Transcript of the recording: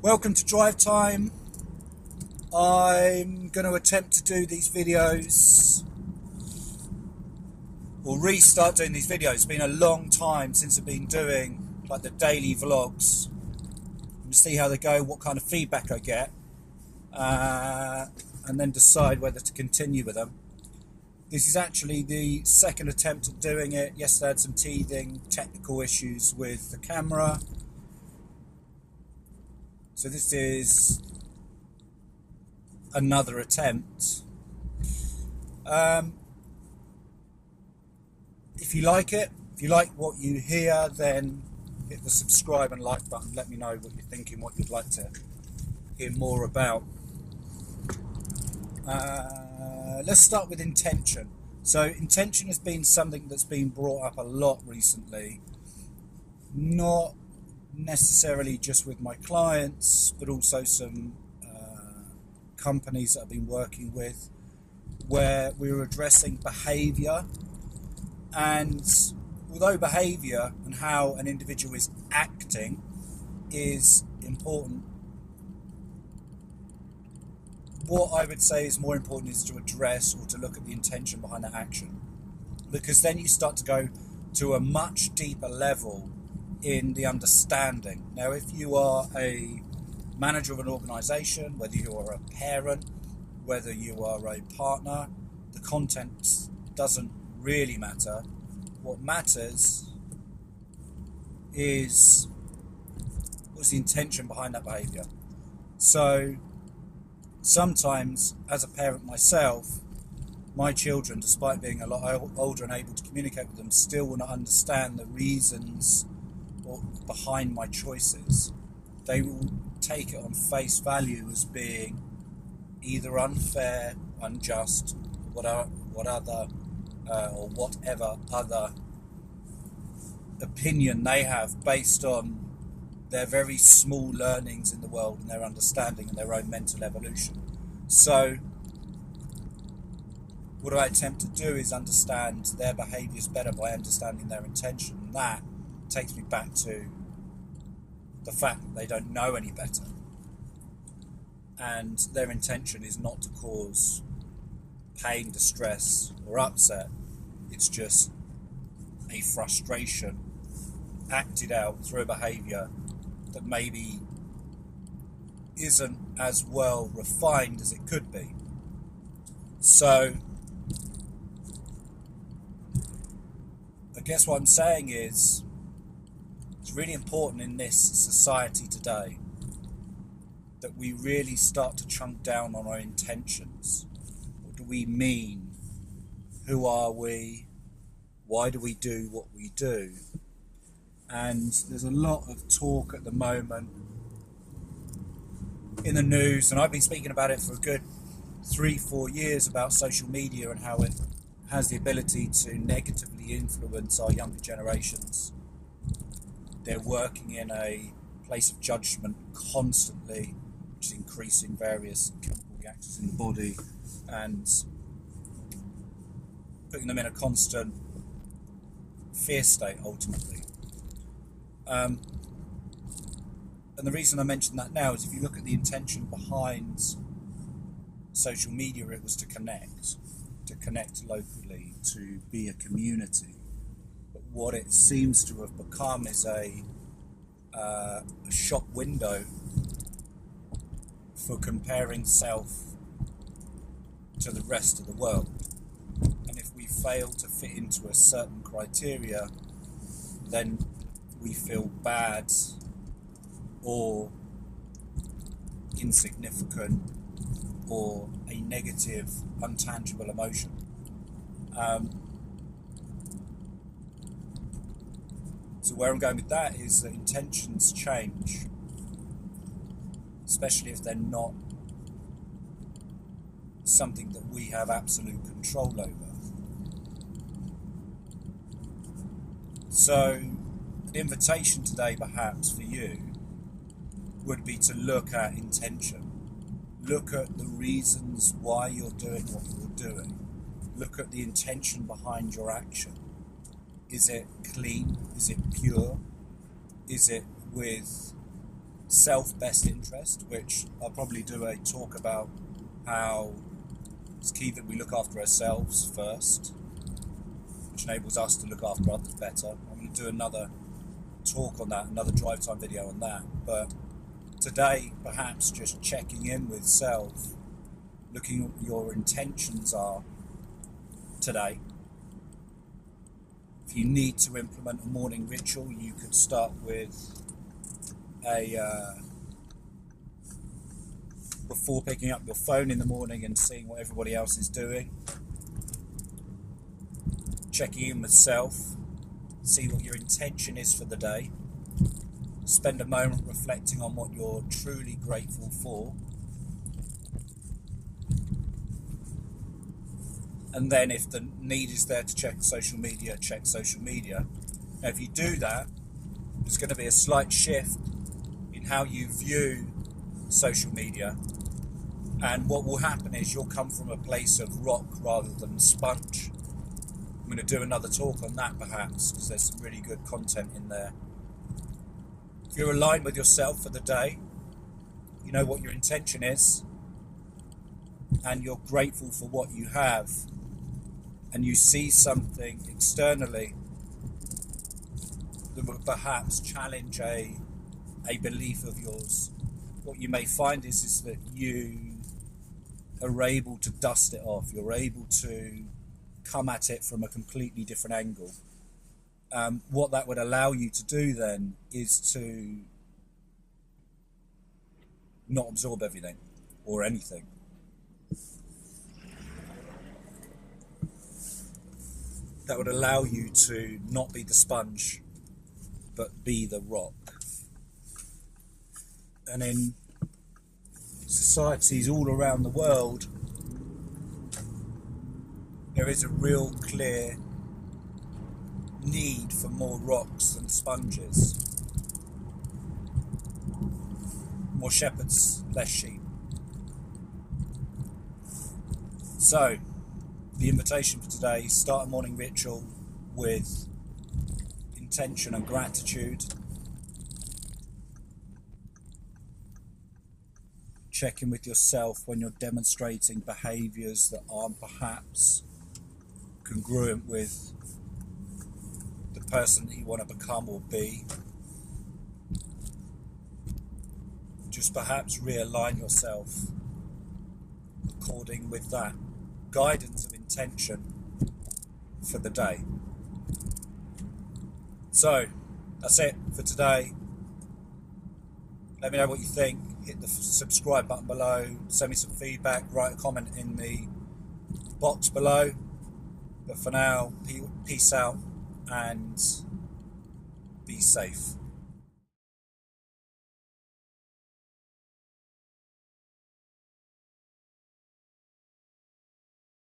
Welcome to Drive Time. I'm going to attempt to do these videos or restart doing these videos. It's been a long time since I've been doing like the daily vlogs. And see how they go, what kind of feedback I get, and then decide whether to continue with them. This is actually the second attempt at doing it. Yesterday I had some teething technical issues with the camera. So this is another attempt. If you like it, if you like what you hear, then hit the subscribe and like button. Let me know what you're thinking, what you'd like to hear more about. Let's start with intention. So intention has been something that's been brought up a lot recently. Not necessarily just with my clients, but also some companies that I've been working with, where we were addressing behaviour. And although behaviour and how an individual is acting is important, what I would say is more important is to address or to look at the intention behind that action, because then you start to go to a much deeper level in the understanding. Now, if you are a manager of an organisation, whether you are a parent, whether you are a partner, the content doesn't really matter. What matters is what's the intention behind that behaviour. So sometimes, as a parent myself, my children, despite being a lot older and able to communicate with them, still will not understand the reasons behind my choices. They will take it on face value as being either unfair, unjust, whatever other opinion they have based on their very small learnings in the world and their understanding and their own mental evolution. So what I attempt to do is understand their behaviours better by understanding their intention, and that takes me back to the fact that they don't know any better, and their intention is not to cause pain, distress or upset. It's just a frustration acted out through a behaviour that maybe isn't as well refined as it could be. So I guess what I'm saying is it's really important in this society today that we really start to chunk down on our intentions. What do we mean? Who are we? Why do we do what we do? And there's a lot of talk at the moment in the news, and I've been speaking about it for a good 3-4 years, about social media and how it has the ability to negatively influence our younger generations. They're working in a place of judgment constantly, which is increasing various chemical reactions in the body and putting them in a constant fear state, ultimately. And the reason I mention that now is if you look at the intention behind social media, it was to connect locally, to be a community. But what it seems to have become is a shop window for comparing self to the rest of the world. And if we fail to fit into a certain criteria, then we feel bad or insignificant or a negative, untangible emotion. So where I'm going with that is that intentions change, especially if they're not something that we have absolute control over. So an invitation today, perhaps for you, would be to look at intention. Look at the reasons why you're doing what you're doing. Look at the intention behind your action. Is it clean? Is it pure? Is it with self-best interest, which I'll probably do a talk about how it's key that we look after ourselves first, which enables us to look after others better. I'm going to do another talk on that, another drive time video on that. But today, perhaps just checking in with self, looking at what your intentions are today. If you need to implement a morning ritual, you could start with before picking up your phone in the morning and seeing what everybody else is doing, checking in with self, see what your intention is for the day, spend a moment reflecting on what you're truly grateful for, and then if the need is there to check social media, check social media. Now if you do that, there's going to be a slight shift in how you view social media, and what will happen is you'll come from a place of rock rather than sponge. I'm going to do another talk on that perhaps, because there's some really good content in there. If you're aligned with yourself for the day, you know what your intention is, and you're grateful for what you have, and you see something externally that would perhaps challenge a belief of yours, what you may find is that you are able to dust it off. You're able to come at it from a completely different angle. What that would allow you to do then is to not absorb everything or anything. That would allow you to not be the sponge, but be the rock. And in societies all around the world, there is a real clear need for more rocks than sponges. More shepherds, less sheep. So, the invitation for today, start a morning ritual with intention and gratitude. Check in with yourself when you're demonstrating behaviours that aren't perhaps congruent with the person that you want to become or be. Just perhaps realign yourself according with that guidance of intention for the day. So that's it for today. Let me know what you think. Hit the subscribe button below, send me some feedback, write a comment in the box below. But for now, peace out and be safe.